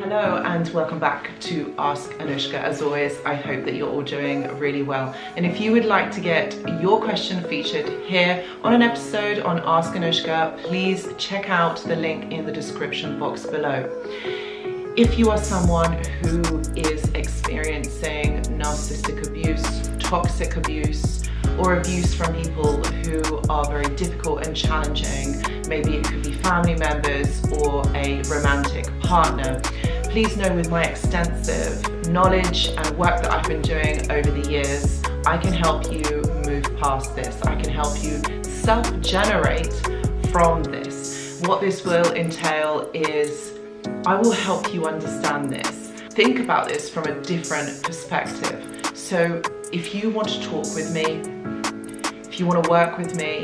Hello and welcome back to Ask Anoushka. As always, I hope that you're all doing really well. And if you would like to get your question featured here on an episode on Ask Anoushka, please check out the link in the description box below. If you are someone who is experiencing narcissistic abuse, toxic abuse, or abuse from people who are very difficult and challenging, maybe it could be family members or a romantic partner, please know with my extensive knowledge and work that I've been doing over the years, I can help you move past this. I can help you self-generate from this. What this will entail is I will help you understand this. Think about this from a different perspective. So if you want to talk with me, if you want to work with me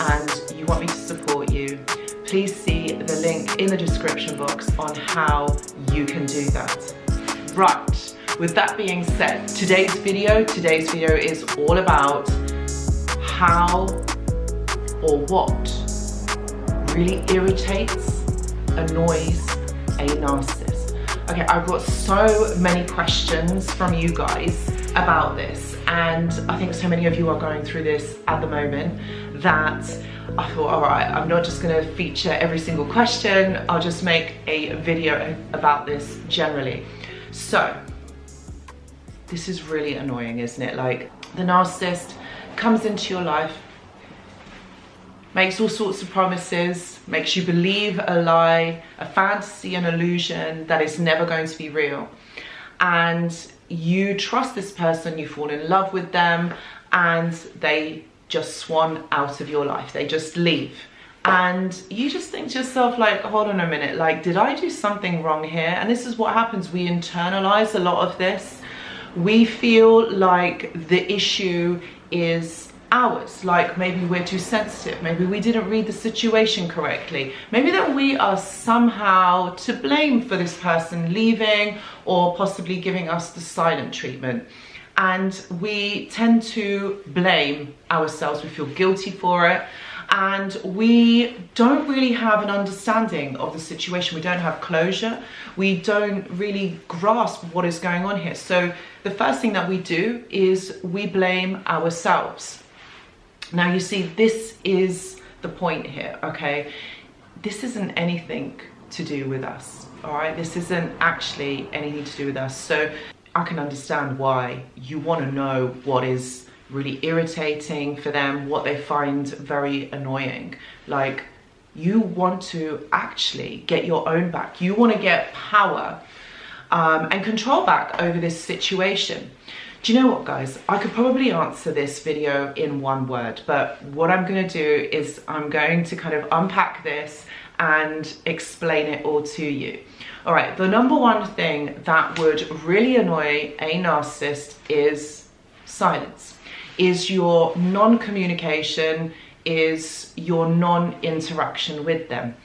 and you want me to support you, please see the link in the description box on how you can do that. Right, with that being said, today's video is all about how or what really irritates, annoys a narcissist. Okay, I've got so many questions from you guys about this, and I think so many of you are going through this at the moment that I thought, all right, I'm not just going to feature every single question, I'll just make a video about this generally. So this is really annoying, isn't it? Like, the narcissist comes into your life, makes all sorts of promises, makes you believe a lie, a fantasy, an illusion that is never going to be real. And you trust this person, you fall in love with them, and they just swan out of your life. They just leave. And you just think to yourself, like, hold on a minute, like, did I do something wrong here? And this is what happens. We internalize a lot of this. We feel like the issue is ours, like maybe we're too sensitive, maybe we didn't read the situation correctly, maybe that we are somehow to blame for this person leaving or possibly giving us the silent treatment. And we tend to blame ourselves, we feel guilty for it, and we don't really have an understanding of the situation. We don't have closure, we don't really grasp what is going on here. So the first thing that we do is we blame ourselves. Now, you see, this is the point here, okay? This isn't anything to do with us, all right? This isn't actually anything to do with us. So I can understand why you want to know what is really irritating for them, what they find very annoying. Like, you want to actually get your own back. You want to get power and control back over this situation. Do you know what, guys? I could probably answer this video in one word, but what I'm going to do is I'm going to kind of unpack this and explain it all to you. All right, the number one thing that would really annoy a narcissist is silence, is your non-communication, is your non-interaction with them.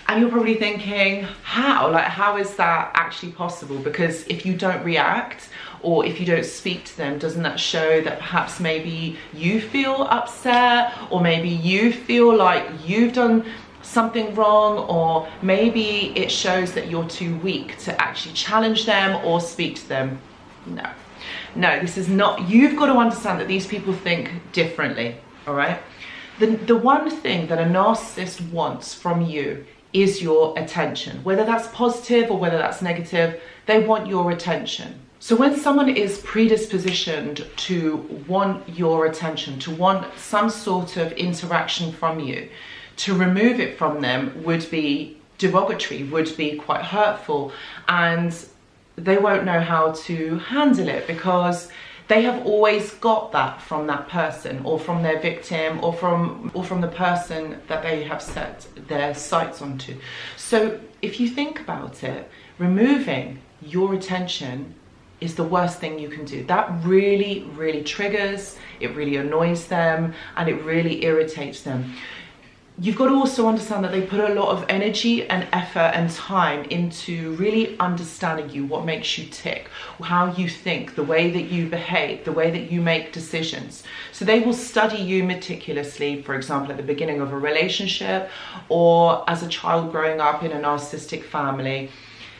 And you're probably thinking, how? Like, how is that actually possible? Because if you don't react or if you don't speak to them, doesn't that show that perhaps maybe you feel upset, or maybe you feel like you've done something wrong, or maybe it shows that you're too weak to actually challenge them or speak to them? No, this is not. You've got to understand that these people think differently, all right? The one thing that a narcissist wants from you is your attention. Whether that's positive or whether that's negative, they want your attention. So when someone is predispositioned to want your attention, to want some sort of interaction from you, to remove it from them would be derogatory, would be quite hurtful, and they won't know how to handle it because they have always got that from that person, or from their victim, or from the person that they have set their sights onto. So if you think about it, removing your attention is the worst thing you can do. That really, really triggers, it really annoys them, and it really irritates them. You've got to also understand that they put a lot of energy and effort and time into really understanding you, what makes you tick, how you think, the way that you behave, the way that you make decisions. So they will study you meticulously, for example, at the beginning of a relationship or as a child growing up in a narcissistic family.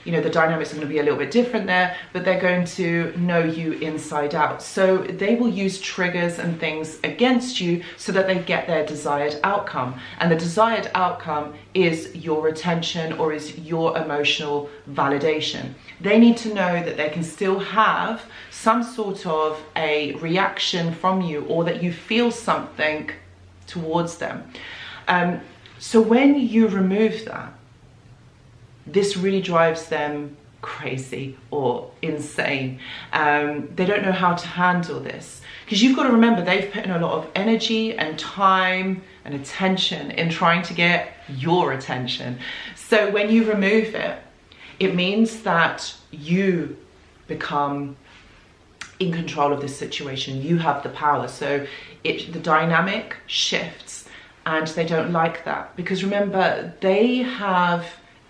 you know, the dynamics are going to be a little bit different there, but they're going to know you inside out. So they will use triggers and things against you so that they get their desired outcome. And the desired outcome is your attention, or is your emotional validation. They need to know that they can still have some sort of a reaction from you, or that you feel something towards them. So when you remove that, this really drives them crazy or insane. They don't know how to handle this, because you've got to remember, they've put in a lot of energy and time and attention in trying to get your attention. So when you remove it, it means that you become in control of this situation. You have the power. So the dynamic shifts, and they don't like that, because remember, they have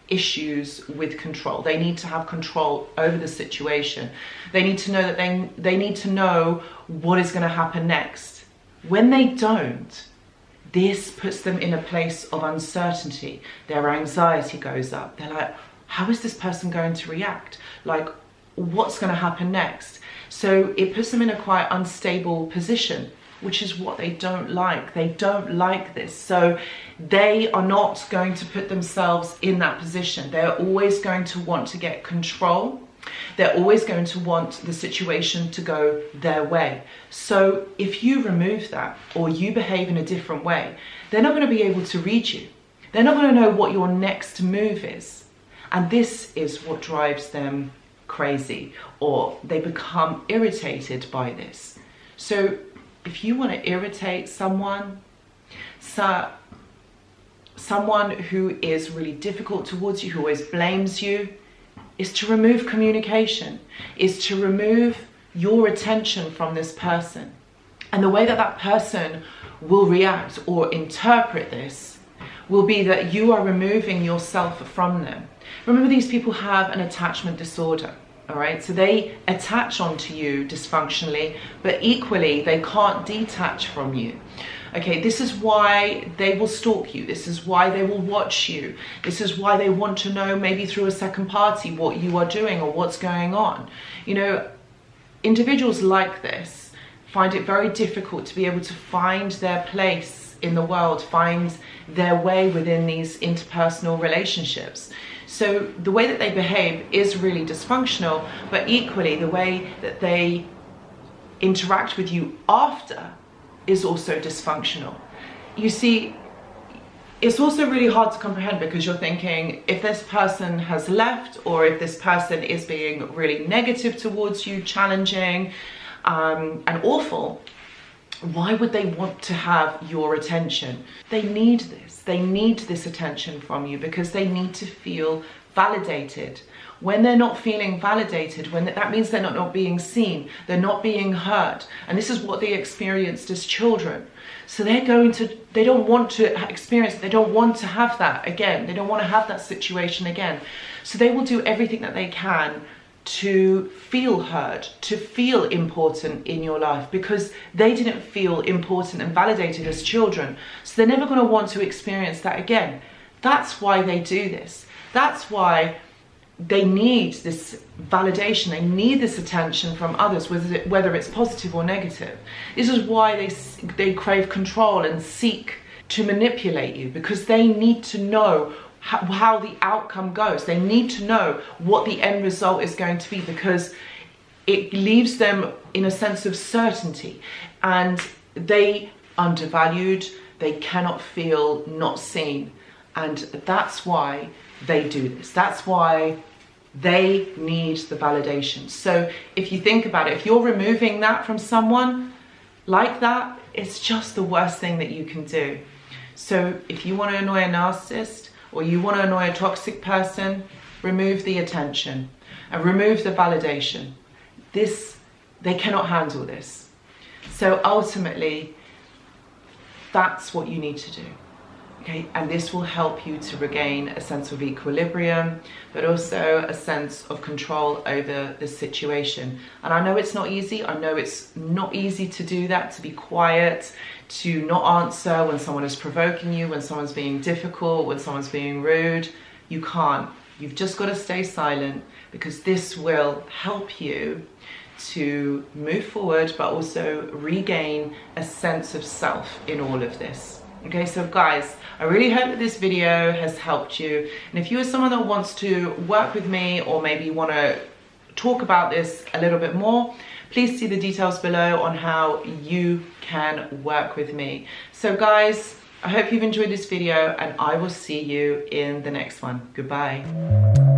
issues with control. They need to have control over the situation. They need to know that they need to know what is going to happen next. When they don't, this puts them in a place of uncertainty. Their anxiety goes up. They're like, how is this person going to react? Like, what's going to happen next? So it puts them in a quite unstable position, which is what they don't like. They don't like this. So they are not going to put themselves in that position. They're always going to want to get control. They're always going to want the situation to go their way. So if you remove that, or you behave in a different way, they're not going to be able to read you. They're not going to know what your next move is. And this is what drives them crazy, or they become irritated by this. So if you want to irritate someone, someone who is really difficult towards you, who always blames you, is to remove communication, is to remove your attention from this person. And the way that that person will react or interpret this will be that you are removing yourself from them. Remember, these people have an attachment disorder. All right, so they attach onto you dysfunctionally, but equally they can't detach from you. Okay, this is why they will stalk you. This is why they will watch you. This is why they want to know, maybe through a second party, what you are doing or what's going on. You know, individuals like this find it very difficult to be able to find their place in the world, find their way within these interpersonal relationships. So the way that they behave is really dysfunctional, but equally the way that they interact with you after is also dysfunctional. You see, it's also really hard to comprehend, because you're thinking, if this person has left, or if this person is being really negative towards you, challenging, and awful, why would they want to have your attention? They need this. They need this attention from you, because they need to feel validated. When they're not feeling validated, that means they're not being seen, they're not being heard. And this is what they experienced as children. So they don't want to experience, they don't want to have that again. They don't want to have that situation again. So they will do everything that they can to feel heard, to feel important in your life, because they didn't feel important and validated as children. So they're never going to want to experience that again. That's why they do this. That's why they need this validation. They need this attention from others, whether it's positive or negative. This is why they crave control and seek to manipulate you, because they need to know how the outcome goes. They need to know what the end result is going to be, because it leaves them in a sense of certainty, and they undervalued, they cannot feel not seen. And that's why they do this. That's why they need the validation. So if you think about it, if you're removing that from someone like that, it's just the worst thing that you can do. So if you want to annoy a narcissist, or you want to annoy a toxic person, remove the attention and remove the validation. They cannot handle this. So ultimately, that's what you need to do. Okay, and this will help you to regain a sense of equilibrium, but also a sense of control over the situation. And I know it's not easy. I know it's not easy to do that, to be quiet, to not answer when someone is provoking you, when someone's being difficult, when someone's being rude. You can't. You've just got to stay silent, because this will help you to move forward, but also regain a sense of self in all of this. Okay, so guys, I really hope that this video has helped you. And if you are someone that wants to work with me, or maybe want to talk about this a little bit more, please see the details below on how you can work with me. So guys, I hope you've enjoyed this video, and I will see you in the next one. Goodbye.